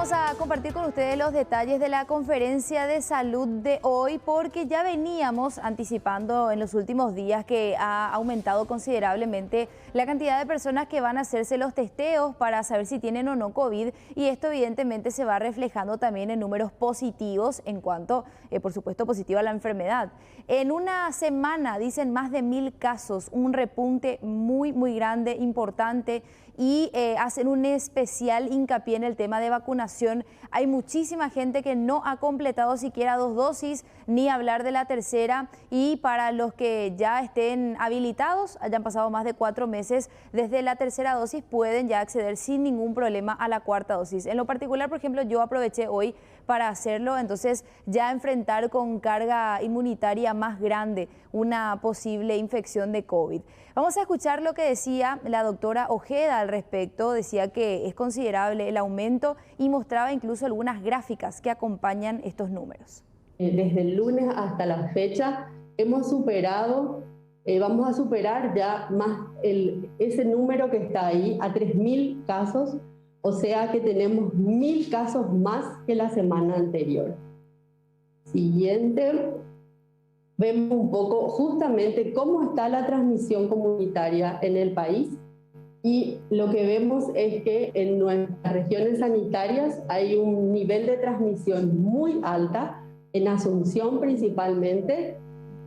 Vamos a compartir con ustedes los detalles de la conferencia de salud de hoy porque ya veníamos anticipando en los últimos días que ha aumentado considerablemente la cantidad de personas que van a hacerse los testeos para saber si tienen o no COVID, y esto evidentemente se va reflejando también en números positivos en cuanto, por supuesto, positiva a la enfermedad. En una semana dicen más de 1000 casos, un repunte muy grande, importante, y hacen un especial hincapié en el tema de vacunación. Hay muchísima gente que no ha completado siquiera 2 dosis, ni hablar de la tercera, y para los que ya estén habilitados, hayan pasado más de 4 meses desde la tercera dosis, pueden ya acceder sin ningún problema a la cuarta dosis. En lo particular, por ejemplo, yo aproveché hoy para hacerlo, entonces ya enfrentar con carga inmunitaria más grande una posible infección de COVID. Vamos a escuchar lo que decía la doctora Ojeda al respecto. Decía que es considerable el aumento y mostraba incluso algunas gráficas que acompañan estos números. Desde el lunes hasta la fecha hemos superado, vamos a superar ya más ese número que está ahí, a 3000 casos, o sea que tenemos 1000 casos más que la semana anterior. Siguiente. Vemos un poco justamente cómo está la transmisión comunitaria en el país, y lo que vemos es que en nuestras regiones sanitarias hay un nivel de transmisión muy alta, en Asunción principalmente,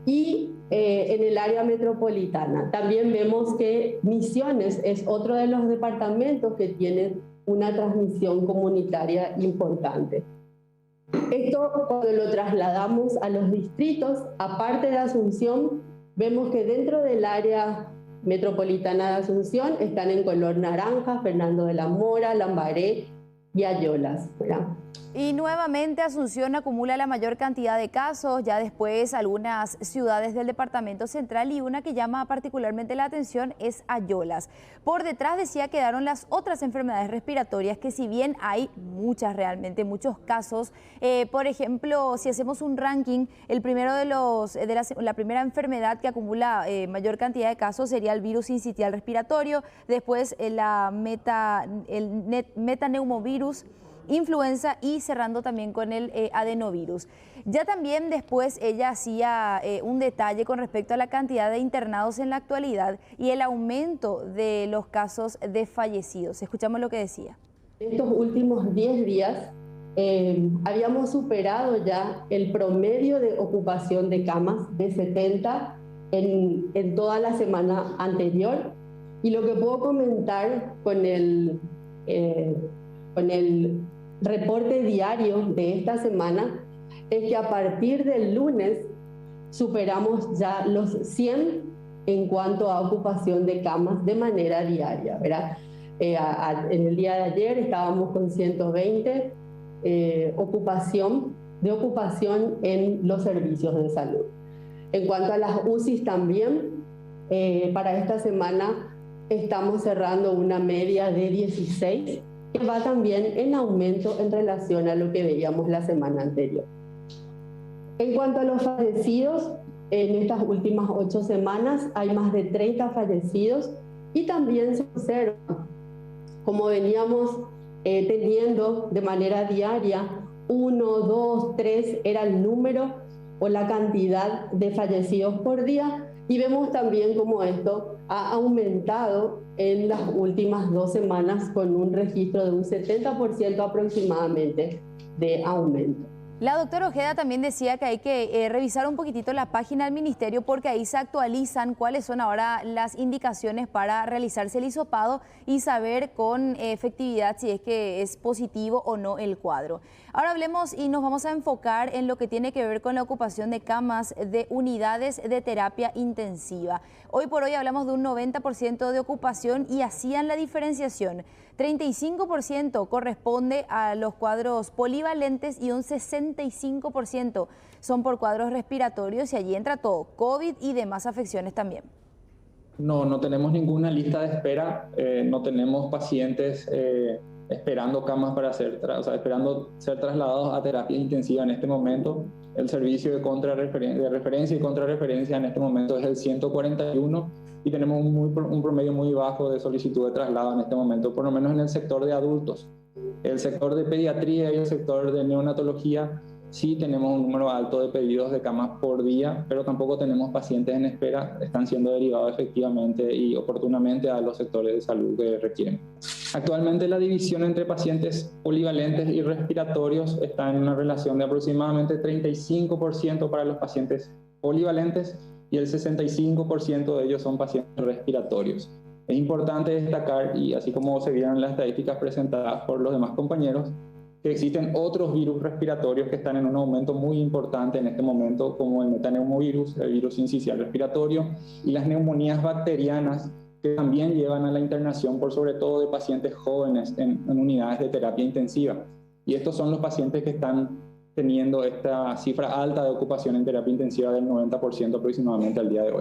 y en el área metropolitana. También vemos que Misiones es otro de los departamentos que tienen una transmisión comunitaria importante. Esto, cuando lo trasladamos a los distritos, aparte de Asunción, vemos que dentro del área metropolitana de Asunción están en color naranja Fernando de la Mora, Lambaré y Ayolas, ¿verdad? Y nuevamente Asunción acumula la mayor cantidad de casos, ya después algunas ciudades del departamento central, y una que llama particularmente la atención es Ayolas. Por detrás, decía, quedaron las otras enfermedades respiratorias, que si bien hay muchas realmente, muchos casos, por ejemplo, si hacemos un ranking, el primero de la primera enfermedad que acumula mayor cantidad de casos sería el virus sincitial respiratorio, después el metaneumovirus, influenza, y cerrando también con el adenovirus. Ya también después ella hacía un detalle con respecto a la cantidad de internados en la actualidad y el aumento de los casos de fallecidos. Escuchamos lo que decía. En estos últimos 10 días habíamos superado ya el promedio de ocupación de camas de 70 en toda la semana anterior, y lo que puedo comentar con el reporte diario de esta semana es que a partir del lunes superamos ya los 100 en cuanto a ocupación de camas de manera diaria, ¿verdad? En el día de ayer estábamos con 120 ocupación en los servicios de salud. En cuanto a las UCIs también, para esta semana estamos cerrando una media de 16, que va también en aumento en relación a lo que veíamos la semana anterior. En cuanto a los fallecidos, en estas últimas 8 semanas hay más de 30 fallecidos, y también se observa, como veníamos teniendo de manera diaria, 1, 2, 3 era el número o la cantidad de fallecidos por día, y vemos también cómo esto ha aumentado en las últimas 2 semanas con un registro de un 70% aproximadamente de aumento. La doctora Ojeda también decía que hay que revisar un poquitito la página del ministerio, porque ahí se actualizan cuáles son ahora las indicaciones para realizarse el hisopado y saber con efectividad si es que es positivo o no el cuadro. Ahora hablemos y nos vamos a enfocar en lo que tiene que ver con la ocupación de camas de unidades de terapia intensiva. Hoy por hoy hablamos de un 90% de ocupación, y hacían la diferenciación. 35% corresponde a los cuadros polivalentes y un 65% son por cuadros respiratorios, y allí entra todo, COVID y demás afecciones también. No tenemos ninguna lista de espera, no tenemos pacientes esperando camas para esperando ser trasladados a terapia intensiva en este momento. El servicio de referencia y contrarreferencia en este momento es el 141, y tenemos un promedio muy bajo de solicitud de traslado en este momento, por lo menos en el sector de adultos. El sector de pediatría y el sector de neonatología sí tenemos un número alto de pedidos de camas por día, pero tampoco tenemos pacientes en espera, están siendo derivados efectivamente y oportunamente a los sectores de salud que requieren. Actualmente la división entre pacientes polivalentes y respiratorios está en una relación de aproximadamente 35% para los pacientes polivalentes y el 65% de ellos son pacientes respiratorios. Es importante destacar, y así como se vieron las estadísticas presentadas por los demás compañeros, que existen otros virus respiratorios que están en un aumento muy importante en este momento, como el metaneumovirus, el virus sincicial respiratorio y las neumonías bacterianas, que también llevan a la internación por sobre todo de pacientes jóvenes en unidades de terapia intensiva. Y estos son los pacientes que están teniendo esta cifra alta de ocupación en terapia intensiva del 90% aproximadamente al día de hoy.